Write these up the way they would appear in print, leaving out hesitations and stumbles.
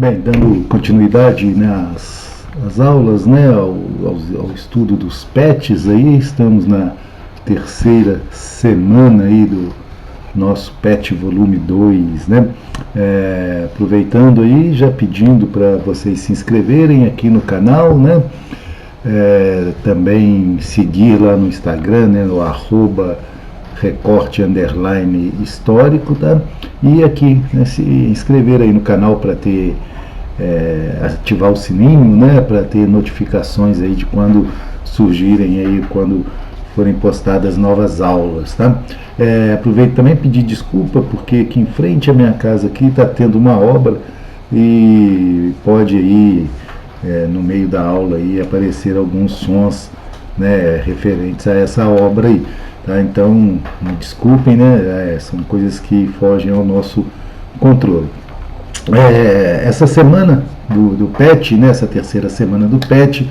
Bem, dando continuidade, né, às aulas, né, ao estudo dos PETs, aí estamos na terceira semana aí do nosso PET volume 2, né, aproveitando aí, já pedindo para vocês se inscreverem aqui no canal, né, também seguir lá no Instagram, né, no @recorte_histórico, tá? E aqui, né, se inscrever aí no canal para ter, ativar o sininho, né, para ter notificações aí de quando surgirem aí, quando forem postadas novas aulas, tá? Aproveito também pedir desculpa, porque aqui em frente à minha casa aqui está tendo uma obra e pode aí, no meio da aula aí, aparecer alguns sons, né, referentes a essa obra aí, tá? Então, me desculpem, né, são coisas que fogem ao nosso controle. Essa semana do PET, né, essa terceira semana do PET,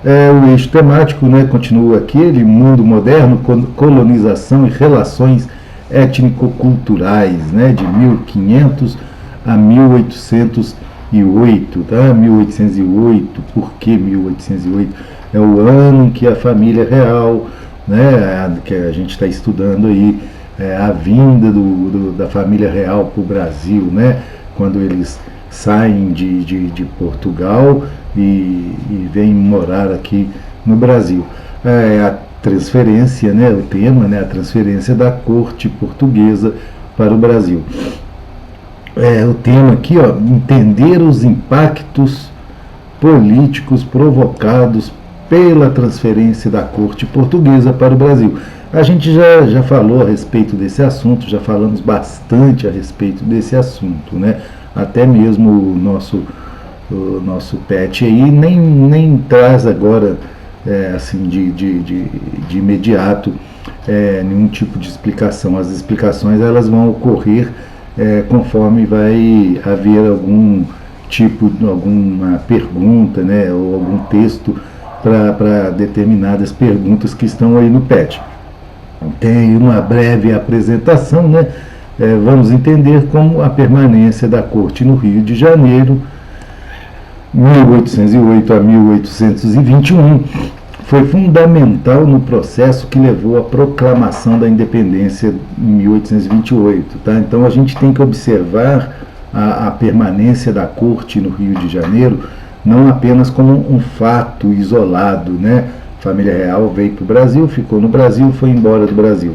o eixo temático, né, continua aquele mundo moderno, colonização e relações étnico-culturais, né, de 1500 a 1808, tá? 1808, por que 1808? É o ano em que a família real, né, que a gente está estudando aí, a vinda da família real para o Brasil, né, quando eles saem de Portugal e vêm morar aqui no Brasil. A transferência, né, o tema, né, a transferência da corte portuguesa para o Brasil. O tema aqui, ó, entender os impactos políticos provocados pela transferência da corte portuguesa para o Brasil. A gente já falou a respeito desse assunto, já falamos bastante a respeito desse assunto, né? Até mesmo o nosso PET aí nem traz agora, assim, de imediato, nenhum tipo de explicação. As explicações elas vão ocorrer conforme vai haver algum tipo, alguma pergunta, né, ou algum texto para determinadas perguntas que estão aí no PET. Tem uma breve apresentação, né? Vamos entender como a permanência da corte no Rio de Janeiro, 1808 a 1821, foi fundamental no processo que levou à proclamação da independência em 1828. Tá? Então a gente tem que observar a permanência da corte no Rio de Janeiro não apenas como um fato isolado, né? A família real veio para o Brasil, ficou no Brasil, foi embora do Brasil.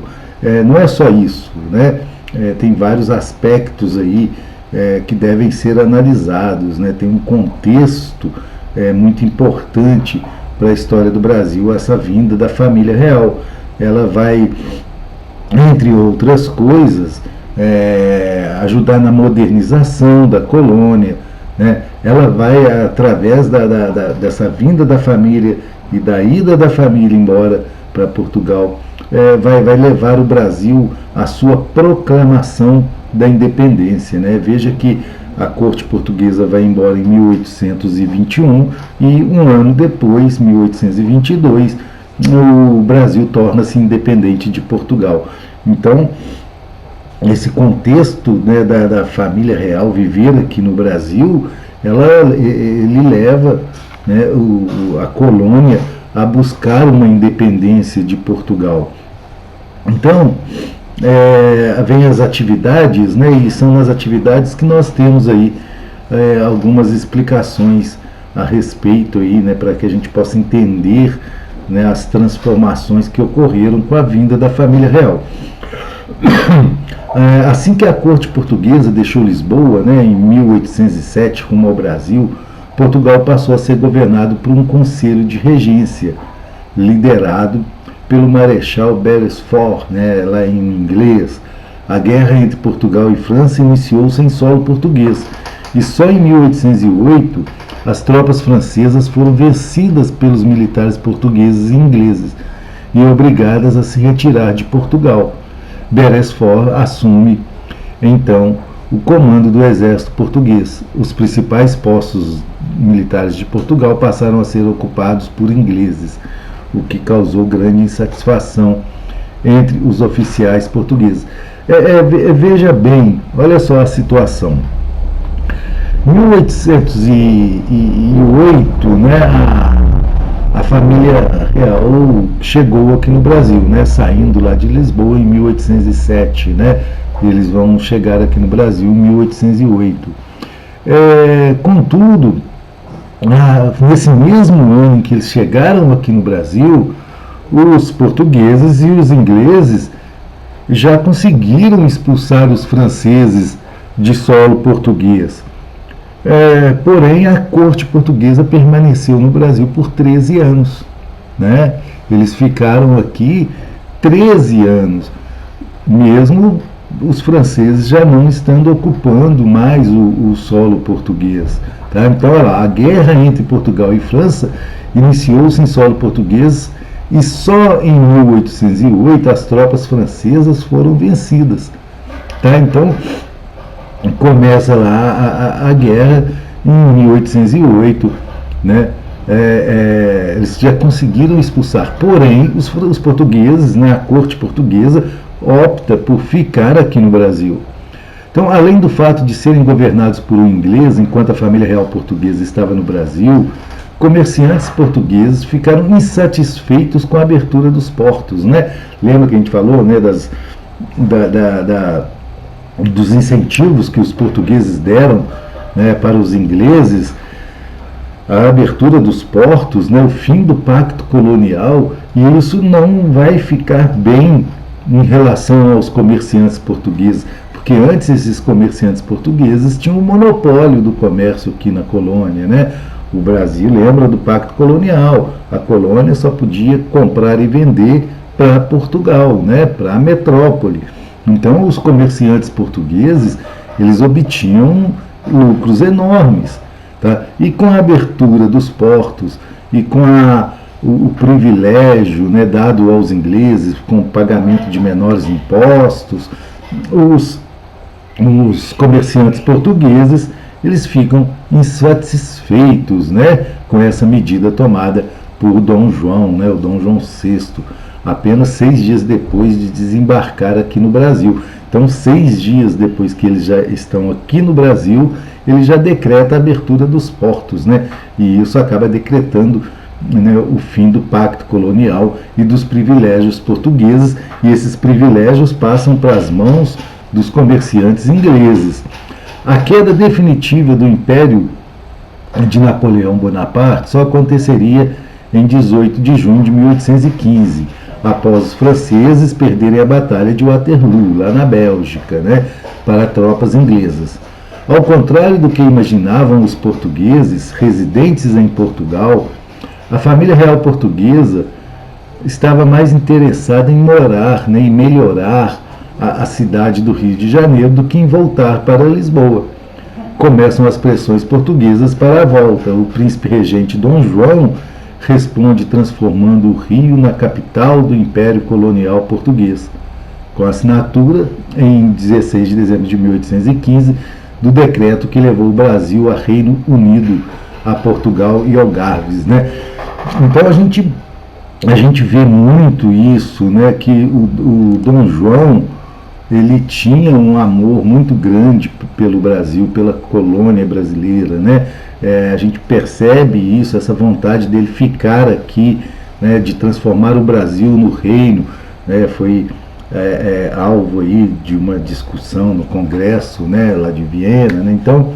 Não é só isso, né? Tem vários aspectos aí que devem ser analisados, né? Tem um contexto muito importante para a história do Brasil, essa vinda da família real. Ela vai, entre outras coisas, ajudar na modernização da colônia, né? Ela vai, através dessa vinda da família e da ida da família embora para Portugal, vai levar o Brasil à sua proclamação da independência, né? Veja que a corte portuguesa vai embora em 1821 e um ano depois, 1822, o Brasil torna-se independente de Portugal. Então, esse contexto, né, da família real viver aqui no Brasil, ele leva, né, a colônia a buscar uma independência de Portugal. Então, vem as atividades, né, e são nas atividades que nós temos aí algumas explicações a respeito aí, né, para que a gente possa entender, né, as transformações que ocorreram com a vinda da família real. Assim que a corte portuguesa deixou Lisboa, né, em 1807, rumo ao Brasil, Portugal passou a ser governado por um conselho de regência, liderado pelo Marechal Beresford, né, lá em inglês. A guerra entre Portugal e França iniciou-se em solo português, e só em 1808 as tropas francesas foram vencidas pelos militares portugueses e ingleses e obrigadas a se retirar de Portugal. Beresford assume, então, o comando do exército português. Os principais postos militares de Portugal passaram a ser ocupados por ingleses, o que causou grande insatisfação entre os oficiais portugueses. Veja bem, olha só a situação. Em 1808, né, a família real chegou aqui no Brasil, né, saindo lá de Lisboa em 1807, né, e eles vão chegar aqui no Brasil em 1808. Contudo, nesse mesmo ano em que eles chegaram aqui no Brasil, os portugueses e os ingleses já conseguiram expulsar os franceses de solo português. Porém, a corte portuguesa permaneceu no Brasil por 13 anos. Né? Eles ficaram aqui 13 anos, mesmo os franceses já não estando ocupando mais o solo português. Tá? Então, olha lá, a guerra entre Portugal e França iniciou-se em solo português e só em 1808 as tropas francesas foram vencidas. Tá? Então, começa lá a guerra em 1808, né? Eles já conseguiram expulsar, porém os portugueses, né, a corte portuguesa opta por ficar aqui no Brasil. Então, além do fato de serem governados por um inglês, enquanto a família real portuguesa estava no Brasil, comerciantes portugueses ficaram insatisfeitos com a abertura dos portos, né? Lembra que a gente falou, né, dos incentivos que os portugueses deram, né, para os ingleses, a abertura dos portos, né, o fim do pacto colonial, e isso não vai ficar bem em relação aos comerciantes portugueses, porque antes esses comerciantes portugueses tinham o monopólio do comércio aqui na colônia, né? O Brasil lembra do pacto colonial, a colônia só podia comprar e vender para Portugal, né, para a metrópole. Então os comerciantes portugueses, eles obtinham lucros enormes. Tá? E com a abertura dos portos e com o privilégio, né, dado aos ingleses, com o pagamento de menores impostos, os comerciantes portugueses, eles ficam insatisfeitos, né, com essa medida tomada por Dom João, né, o Dom João VI, apenas 6 dias depois de desembarcar aqui no Brasil. Então, 6 dias depois que eles já estão aqui no Brasil, ele já decreta a abertura dos portos, né? E isso acaba decretando, né, o fim do pacto colonial e dos privilégios portugueses, e esses privilégios passam para as mãos dos comerciantes ingleses. A queda definitiva do Império de Napoleão Bonaparte só aconteceria em 18 de junho de 1815, após os franceses perderem a Batalha de Waterloo, lá na Bélgica, né, para tropas inglesas. Ao contrário do que imaginavam os portugueses residentes em Portugal, a família real portuguesa estava mais interessada em morar, né, em melhorar a cidade do Rio de Janeiro do que em voltar para Lisboa. Começam as pressões portuguesas para a volta. O príncipe regente Dom João responde transformando o Rio na capital do Império Colonial Português, com a assinatura, em 16 de dezembro de 1815, do decreto que levou o Brasil a Reino Unido, a Portugal e Algarves, né? Então a gente vê muito isso, né, que o Dom João, ele tinha um amor muito grande pelo Brasil, pela colônia brasileira, né? A gente percebe isso, essa vontade dele ficar aqui, né, de transformar o Brasil no reino, né? Foi alvo aí de uma discussão no Congresso, né, lá de Viena, né? Então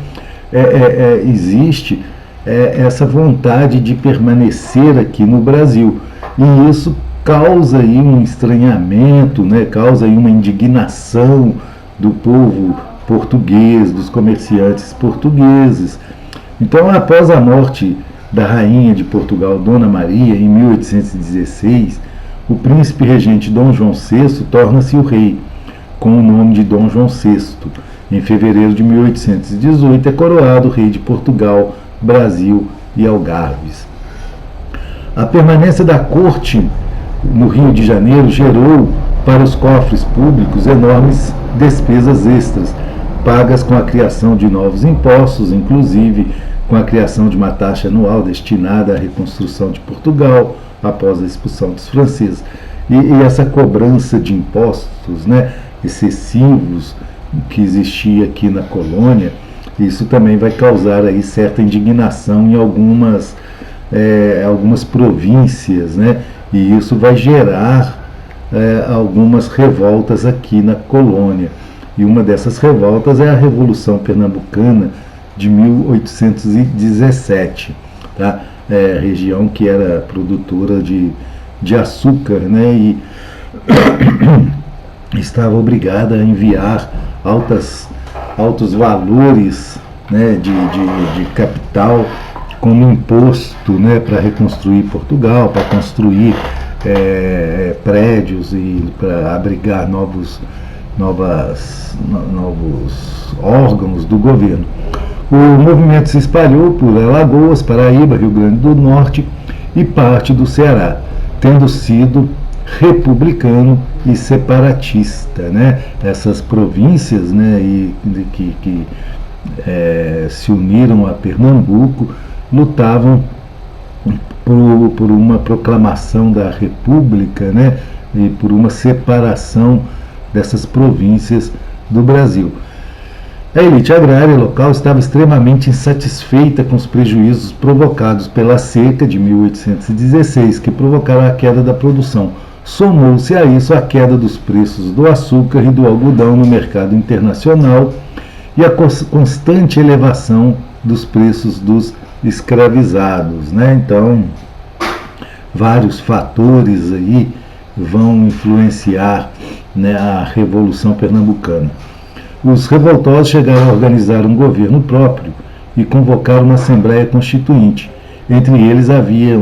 existe essa vontade de permanecer aqui no Brasil, e isso causa aí um estranhamento, né, causa aí uma indignação do povo português, dos comerciantes portugueses. Então, após a morte da rainha de Portugal, Dona Maria, em 1816, o príncipe regente Dom João VI torna-se o rei, com o nome de Dom João VI. Em fevereiro de 1818 é coroado rei de Portugal, Brasil e Algarves. A permanência da corte no Rio de Janeiro gerou para os cofres públicos enormes despesas extras, pagas com a criação de novos impostos, inclusive com a criação de uma taxa anual destinada à reconstrução de Portugal após a expulsão dos franceses. E essa cobrança de impostos, né, excessivos que existia aqui na colônia, Isso também vai causar aí certa indignação em algumas províncias, né? E isso vai gerar algumas revoltas aqui na colônia. E uma dessas revoltas é a Revolução Pernambucana de 1817, tá? Região que era produtora de açúcar, né? E estava obrigada a enviar altos valores, né, de capital como imposto, né, para reconstruir Portugal, para construir prédios e para abrigar novos órgãos do governo. O movimento se espalhou por Alagoas, Paraíba, Rio Grande do Norte e parte do Ceará, tendo sido republicano e separatista, né? Essas províncias, né, que se uniram a Pernambuco lutavam por uma proclamação da República, né, e por uma separação dessas províncias do Brasil. A elite agrária local estava extremamente insatisfeita com os prejuízos provocados pela seca de 1816, que provocaram a queda da produção. Somou-se a isso a queda dos preços do açúcar e do algodão no mercado internacional e a constante elevação dos preços dos escravizados, né? Então, vários fatores aí vão influenciar, né, a Revolução Pernambucana. Os revoltosos chegaram a organizar um governo próprio e convocaram uma Assembleia Constituinte. Entre eles havia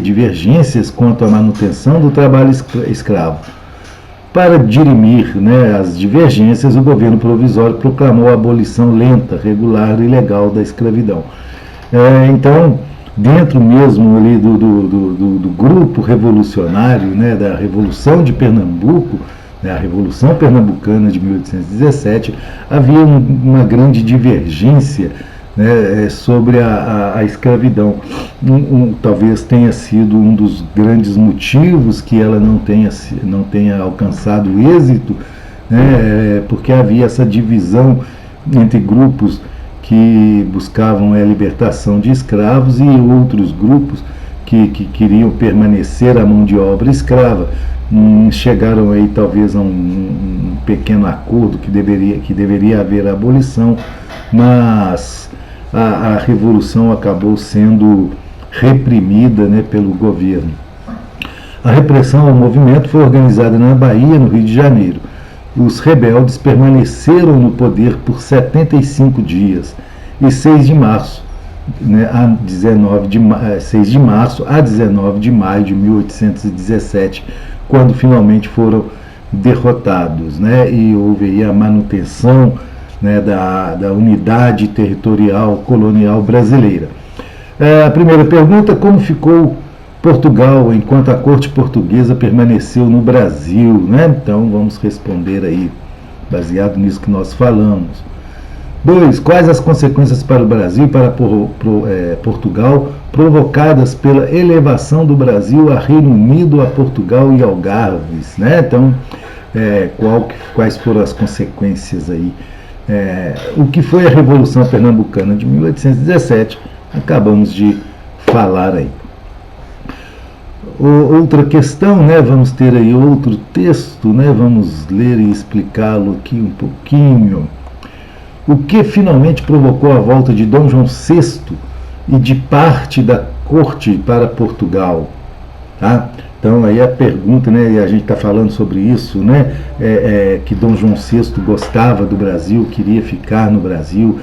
divergências quanto à manutenção do trabalho escravo. Para dirimir, né, as divergências, o governo provisório proclamou a abolição lenta, regular e legal da escravidão. Então, dentro mesmo ali do grupo revolucionário, né, da Revolução de Pernambuco, né, a Revolução Pernambucana de 1817, havia uma grande divergência, né, sobre a escravidão. Talvez tenha sido um dos grandes motivos que ela não tenha alcançado êxito, né, porque havia essa divisão entre grupos que buscavam a libertação de escravos e outros grupos que queriam permanecer à mão de obra escrava. Chegaram aí talvez a um pequeno acordo que deveria haver abolição, mas a revolução acabou sendo reprimida, né, pelo governo. A repressão ao movimento foi organizada na Bahia, no Rio de Janeiro. Os rebeldes permaneceram no poder por 75 dias e 6 de março, né, a 19 de maio de 1817, quando finalmente foram derrotados, né, e houve aí a manutenção, né, da unidade territorial colonial brasileira. A primeira pergunta: como ficou Portugal enquanto a corte portuguesa permaneceu no Brasil, né? Então vamos responder aí, baseado nisso que nós falamos. 2. Quais as consequências para o Brasil e para Portugal provocadas pela elevação do Brasil a Reino Unido, a Portugal e Algarves, né? Então, quais foram as consequências aí? O que foi a Revolução Pernambucana de 1817? Acabamos de falar aí. Outra questão, né? Vamos ter aí outro texto, né? Vamos ler e explicá-lo aqui um pouquinho. O que finalmente provocou a volta de Dom João VI e de parte da corte para Portugal? Tá? Então aí a pergunta, né? E a gente está falando sobre isso, né? Que Dom João VI gostava do Brasil, queria ficar no Brasil,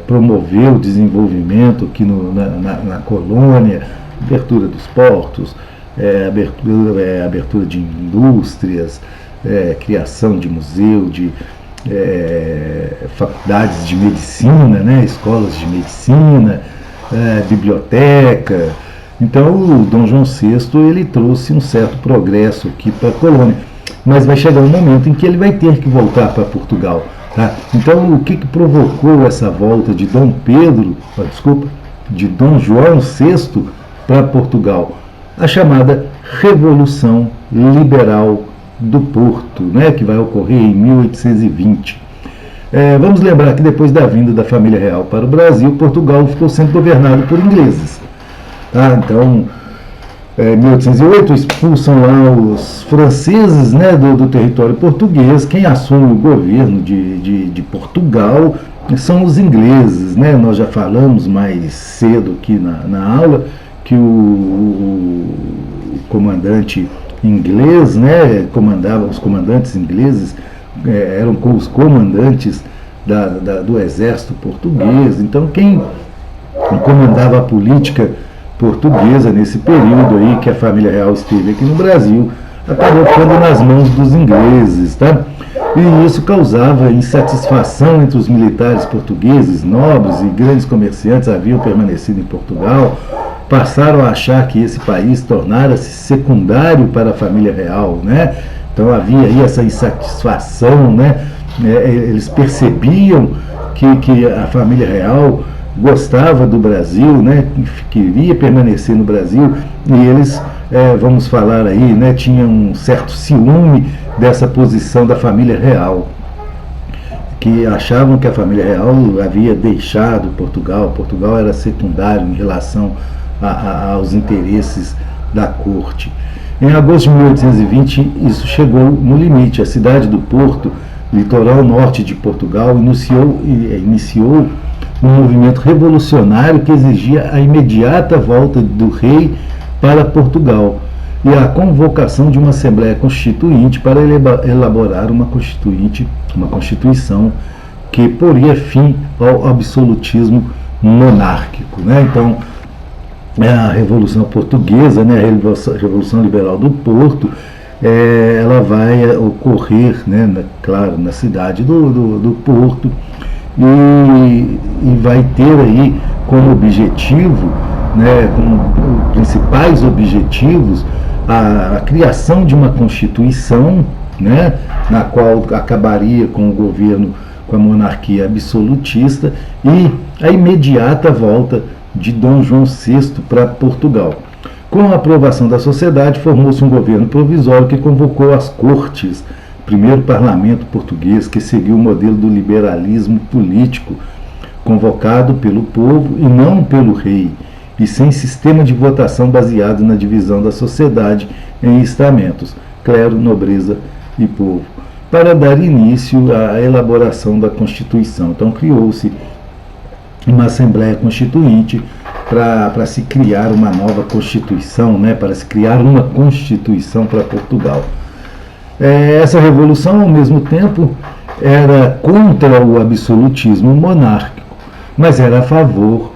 promoveu o desenvolvimento aqui na colônia, abertura dos portos, abertura de indústrias, criação de museu, de faculdades de medicina, né, escolas de medicina, biblioteca. Então o Dom João VI ele trouxe um certo progresso aqui para a colônia, mas vai chegar um momento em que ele vai ter que voltar para Portugal, tá? Então o que provocou essa volta de Dom João VI para Portugal? A chamada Revolução Liberal do Porto, né, que vai ocorrer em 1820. Vamos lembrar que depois da vinda da família real para o Brasil, Portugal ficou sendo governado por ingleses. Tá? Então, em 1808, expulsam lá os franceses, né, do território português. Quem assume o governo de Portugal são os ingleses. Né? Nós já falamos mais cedo aqui na aula que o comandante inglês, né, os comandantes ingleses eram os comandantes do exército português. Então, quem comandava a política portuguesa nesse período aí que a família real esteve aqui no Brasil acabou ficando nas mãos dos ingleses, tá? E isso causava insatisfação entre os militares portugueses, nobres e grandes comerciantes haviam permanecido em Portugal, passaram a achar que esse país tornara-se secundário para a família real, né? Então havia aí essa insatisfação, né? Eles percebiam que a família real gostava do Brasil, né? Queria permanecer no Brasil, e eles, vamos falar aí, né? Tinham um certo ciúme dessa posição da família real, que achavam que a família real havia deixado Portugal era secundário em relação aos interesses da corte. Em agosto de 1820, isso chegou no limite. A cidade do Porto, litoral norte de Portugal, iniciou um movimento revolucionário que exigia a imediata volta do rei para Portugal e a convocação de uma Assembleia Constituinte para elaborar uma Constituição que poria fim ao absolutismo monárquico. Né? Então, a Revolução Portuguesa, né, a Revolução Liberal do Porto, ela vai ocorrer, né, claro, na cidade do Porto, e vai ter aí como objetivo, né, como principais objetivos, a criação de uma Constituição, né, na qual acabaria com o governo, com a monarquia absolutista, e a imediata volta de Dom João VI para Portugal. Com a aprovação da sociedade, formou-se um governo provisório que convocou as Cortes, primeiro parlamento português que seguiu o modelo do liberalismo político, convocado pelo povo e não pelo rei, e sem sistema de votação baseado na divisão da sociedade em estamentos, clero, nobreza e povo, para dar início à elaboração da Constituição. Então criou-se uma Assembleia Constituinte para se criar uma nova Constituição, né, para se criar uma Constituição para Portugal. Essa revolução, ao mesmo tempo, era contra o absolutismo monárquico, mas era a favor,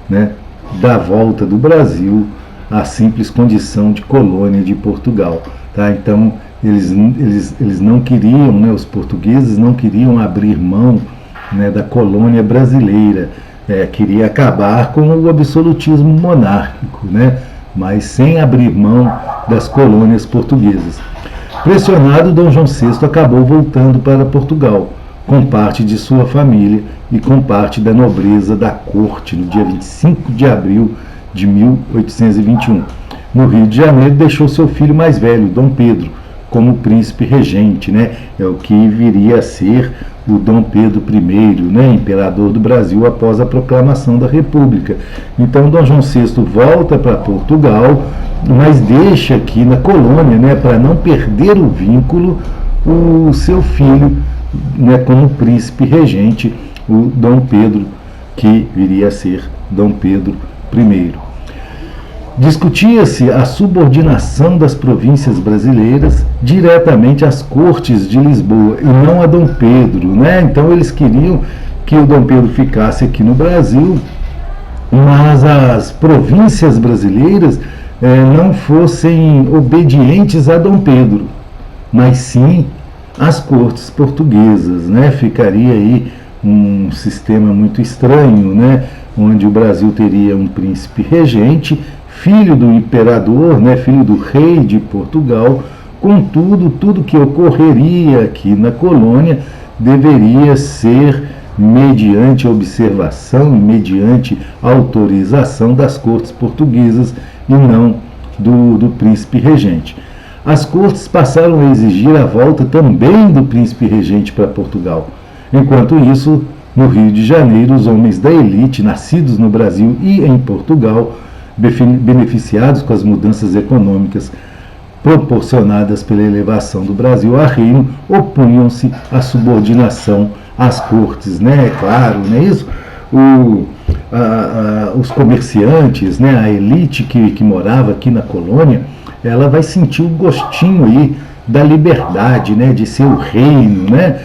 né, da volta do Brasil à simples condição de colônia de Portugal. Tá? Então, eles não queriam, né, os portugueses não queriam abrir mão, né, da colônia brasileira, queria acabar com o absolutismo monárquico, né, mas sem abrir mão das colônias portuguesas. Pressionado, Dom João VI acabou voltando para Portugal, com parte de sua família e com parte da nobreza da corte, no dia 25 de abril de 1821. No Rio de Janeiro, deixou seu filho mais velho, Dom Pedro, como príncipe regente, né? É o que viria a ser o Dom Pedro I, né? Imperador do Brasil após a proclamação da República. Então, Dom João VI volta para Portugal, mas deixa aqui na colônia, né, para não perder o vínculo, o seu filho, né, como príncipe regente, o Dom Pedro, que viria a ser Dom Pedro I. Discutia-se a subordinação das províncias brasileiras diretamente às cortes de Lisboa e não a Dom Pedro, né? Então eles queriam que o Dom Pedro ficasse aqui no Brasil, mas as províncias brasileiras não fossem obedientes a Dom Pedro, mas sim às cortes portuguesas, né? Ficaria aí um sistema muito estranho, né? Onde o Brasil teria um príncipe regente, filho do imperador, né, filho do rei de Portugal. Contudo, tudo que ocorreria aqui na colônia deveria ser mediante observação e mediante autorização das cortes portuguesas e não do príncipe regente. As cortes passaram a exigir a volta também do príncipe regente para Portugal. Enquanto isso, no Rio de Janeiro, os homens da elite, nascidos no Brasil e em Portugal, beneficiados com as mudanças econômicas proporcionadas pela elevação do Brasil a reino, opunham-se à subordinação às cortes, né? É claro, não é isso? Os comerciantes, né? A elite que morava aqui na colônia, ela vai sentir o gostinho aí da liberdade, né? De ser o reino, né?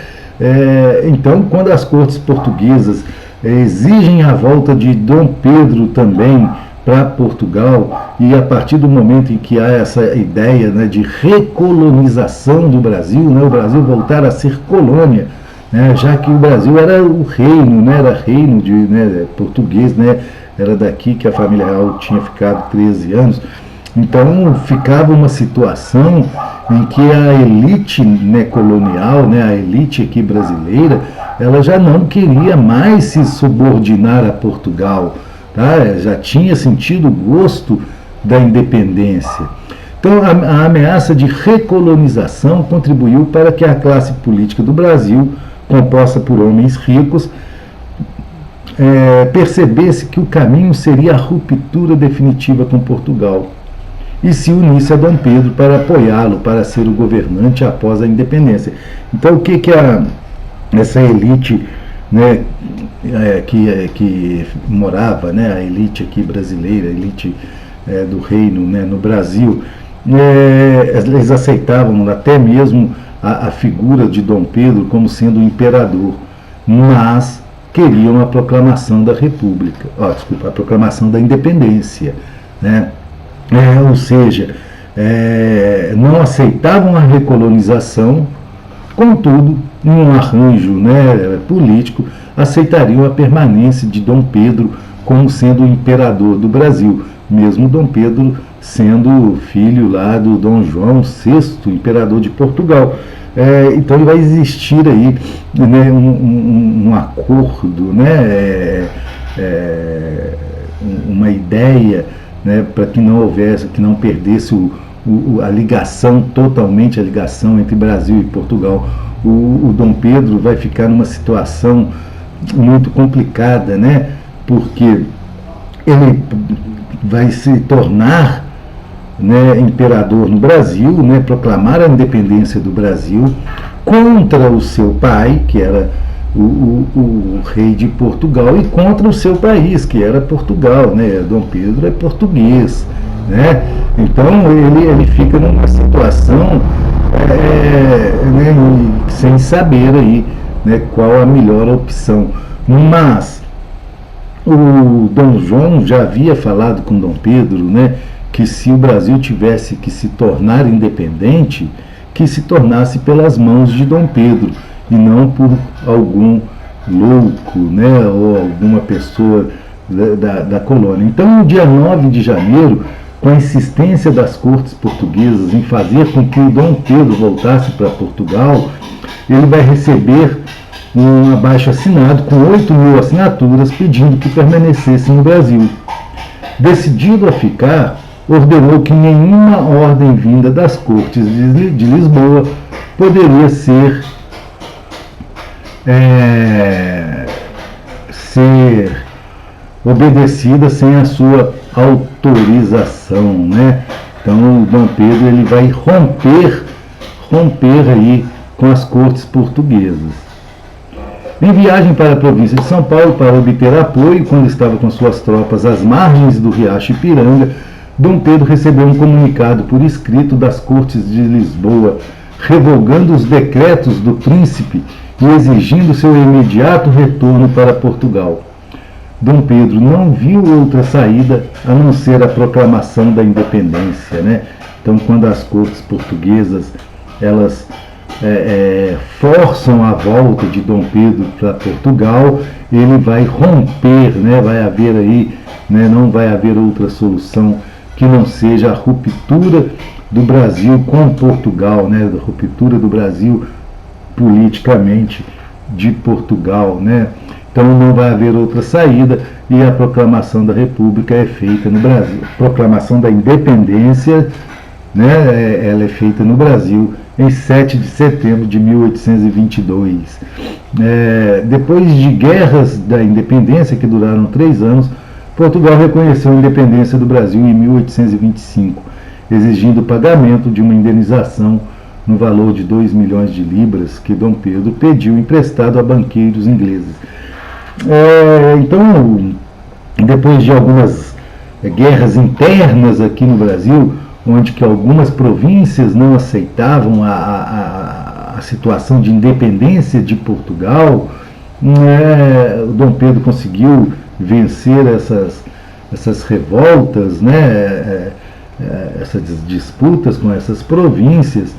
Então, quando as cortes portuguesas exigem a volta de Dom Pedro também para Portugal, e a partir do momento em que há essa ideia, né, de recolonização do Brasil, né, o Brasil voltar a ser colônia, né, já que o Brasil era o reino, né, era reino português, né, era daqui que a família real tinha ficado 13 anos. Então ficava uma situação em que a elite, né, colonial, né, a elite aqui brasileira, ela já não queria mais se subordinar a Portugal. Tá? Já tinha sentido o gosto da independência. Então, a ameaça de recolonização contribuiu para que a classe política do Brasil, composta por homens ricos, percebesse que o caminho seria a ruptura definitiva com Portugal e se unisse a Dom Pedro para apoiá-lo, para ser o governante após a independência. Então, o que essa elite, né, que morava, né, a elite aqui brasileira, a elite do reino, né, no Brasil, eles aceitavam até mesmo a figura de Dom Pedro como sendo o imperador, mas queriam a proclamação da República, a proclamação da independência, né? Ou seja, não aceitavam a recolonização, contudo, em um arranjo, né, político, aceitariam a permanência de Dom Pedro como sendo o imperador do Brasil, mesmo Dom Pedro sendo filho lá do Dom João VI, imperador de Portugal. Então vai existir aí, né, um acordo, né, uma ideia, né, para que não houvesse, que não perdesse a ligação, totalmente a ligação entre Brasil e Portugal. O Dom Pedro vai ficar numa situação muito complicada, né, porque ele vai se tornar, né, imperador no Brasil, né, proclamar a independência do Brasil contra o seu pai, que era o rei de Portugal, e contra o seu país, que era Portugal, né? Dom Pedro é português, né? Então ele fica numa situação né, sem saber aí, né, qual a melhor opção. Mas o Dom João já havia falado com Dom Pedro, né, que se o Brasil tivesse que se tornar independente, que se tornasse pelas mãos de Dom Pedro, e não por algum louco, né, ou alguma pessoa da colônia. Então, no dia 9 de janeiro, com a insistência das cortes portuguesas em fazer com que o Dom Pedro voltasse para Portugal, ele vai receber um abaixo-assinado com 8.000 assinaturas pedindo que permanecesse no Brasil. Decidido a ficar, ordenou que nenhuma ordem vinda das cortes de Lisboa poderia ser obedecida sem a sua autorização, né? Então o Dom Pedro ele vai romper aí com as cortes portuguesas. Em viagem para a província de São Paulo para obter apoio, quando estava com suas tropas às margens do riacho Ipiranga, Dom Pedro recebeu um comunicado por escrito das cortes de Lisboa, revogando os decretos do príncipe e exigindo seu imediato retorno para Portugal. Dom Pedro não viu outra saída a não ser a proclamação da independência, né? Então, quando as cortes portuguesas elas forçam a volta de Dom Pedro para Portugal, ele vai romper, né? Vai haver aí, né? Não vai haver outra solução que não seja a ruptura do Brasil com Portugal, né? A ruptura do Brasil politicamente de Portugal, né? Então não vai haver outra saída e a proclamação da República é feita no Brasil. A proclamação da independência né? Ela é feita no Brasil em 7 de setembro de 1822. Depois de guerras da independência, que duraram 3 anos, Portugal reconheceu a independência do Brasil em 1825, exigindo o pagamento de uma indenização no valor de 2 milhões de libras que Dom Pedro pediu emprestado a banqueiros ingleses. Então, depois de algumas guerras internas aqui no Brasil, onde que algumas províncias não aceitavam a situação de independência de Portugal, o Dom Pedro conseguiu vencer essas revoltas, essas disputas com essas províncias.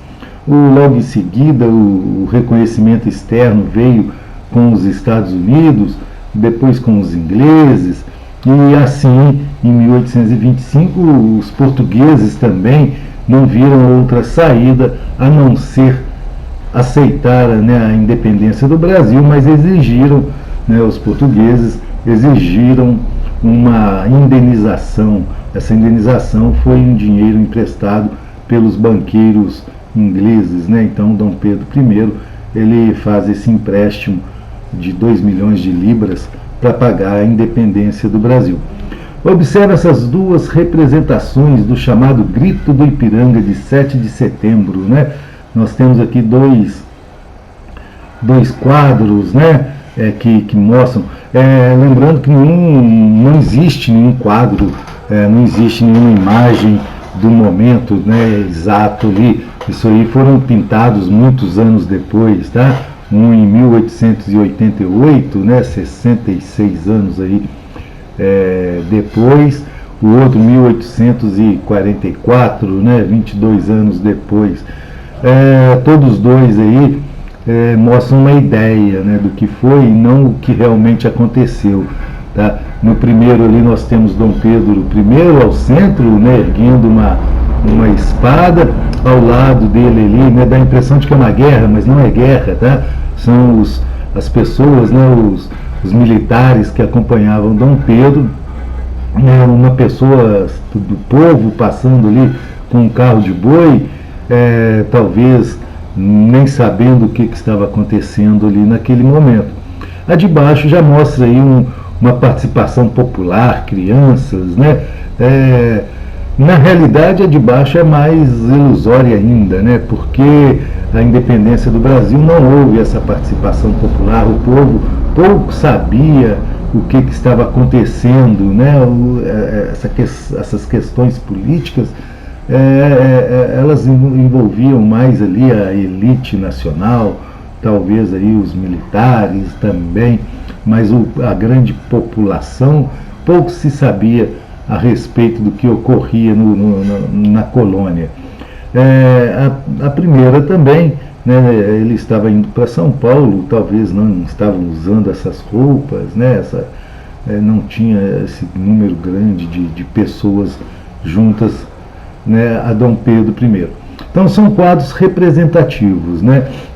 Logo em seguida, o reconhecimento externo veio com os Estados Unidos, depois com os ingleses, e assim, em 1825, os portugueses também não viram outra saída a não ser aceitar, a independência do Brasil, mas exigiram, os portugueses exigiram uma indenização. Essa indenização foi um dinheiro emprestado pelos banqueiros ingleses, Então, Dom Pedro I, ele faz esse empréstimo de 2 milhões de libras para pagar a independência do Brasil. Observe essas duas representações do chamado Grito do Ipiranga de 7 de setembro, Nós temos aqui dois quadros, que mostram, lembrando que não existe nenhum quadro, não existe nenhuma imagem do momento, exato ali. Isso aí foram pintados muitos anos depois, tá? Um em 1888, 66 anos aí depois, o outro 1844, 22 anos depois. Todos dois aí mostram uma ideia, do que foi e não o que realmente aconteceu, tá? No primeiro ali nós temos Dom Pedro I ao centro, erguendo uma espada, ao lado dele ali, dá a impressão de que é uma guerra, mas não é guerra, tá? São as pessoas, os militares que acompanhavam Dom Pedro, uma pessoa do povo passando ali com um carro de boi, talvez nem sabendo o que estava acontecendo ali naquele momento. A de baixo já mostra aí uma participação popular, crianças, na realidade, a de baixo é mais ilusória ainda, porque a independência do Brasil não houve essa participação popular, o povo pouco sabia o que estava acontecendo, essas questões políticas, elas envolviam mais ali a elite nacional, talvez aí os militares também, mas a grande população, pouco se sabia a respeito do que ocorria na colônia. A primeira também, ele estava indo para São Paulo, talvez não estavam usando essas roupas, não tinha esse número grande de pessoas juntas, a Dom Pedro I. Então são quadros representativos,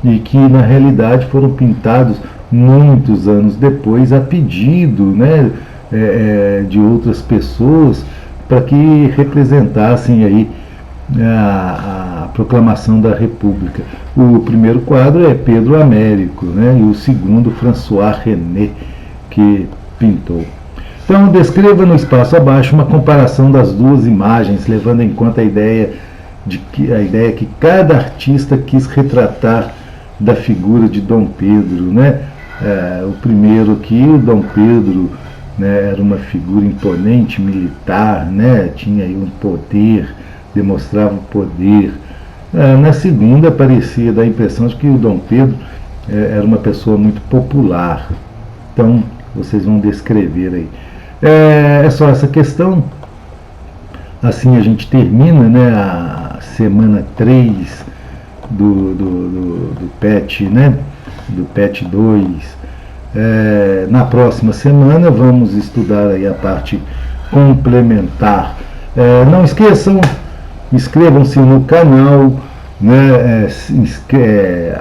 e que na realidade foram pintados muitos anos depois a pedido, de outras pessoas para que representassem aí a proclamação da República. O primeiro quadro é Pedro Américo, e o segundo François René, que pintou. Então, descreva no espaço abaixo uma comparação das duas imagens, levando em conta a ideia que cada artista quis retratar da figura de Dom Pedro, o primeiro aqui, o Dom Pedro, era uma figura imponente, militar, tinha aí um poder, demonstrava o poder. Na segunda, parecia dar a impressão de que o Dom Pedro era uma pessoa muito popular. Então, vocês vão descrever aí. É só essa questão. Assim a gente termina, a semana 3 do PET, do PET 2. Na próxima semana vamos estudar aí a parte complementar. Não esqueçam, inscrevam-se no canal,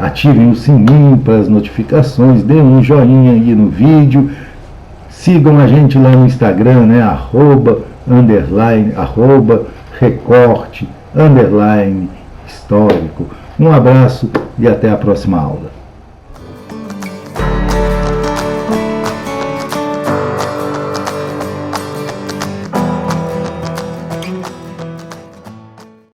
ativem o sininho para as notificações, dêem um joinha aí no vídeo, sigam a gente lá no Instagram, @_recorte_, histórico. Um abraço e até a próxima aula.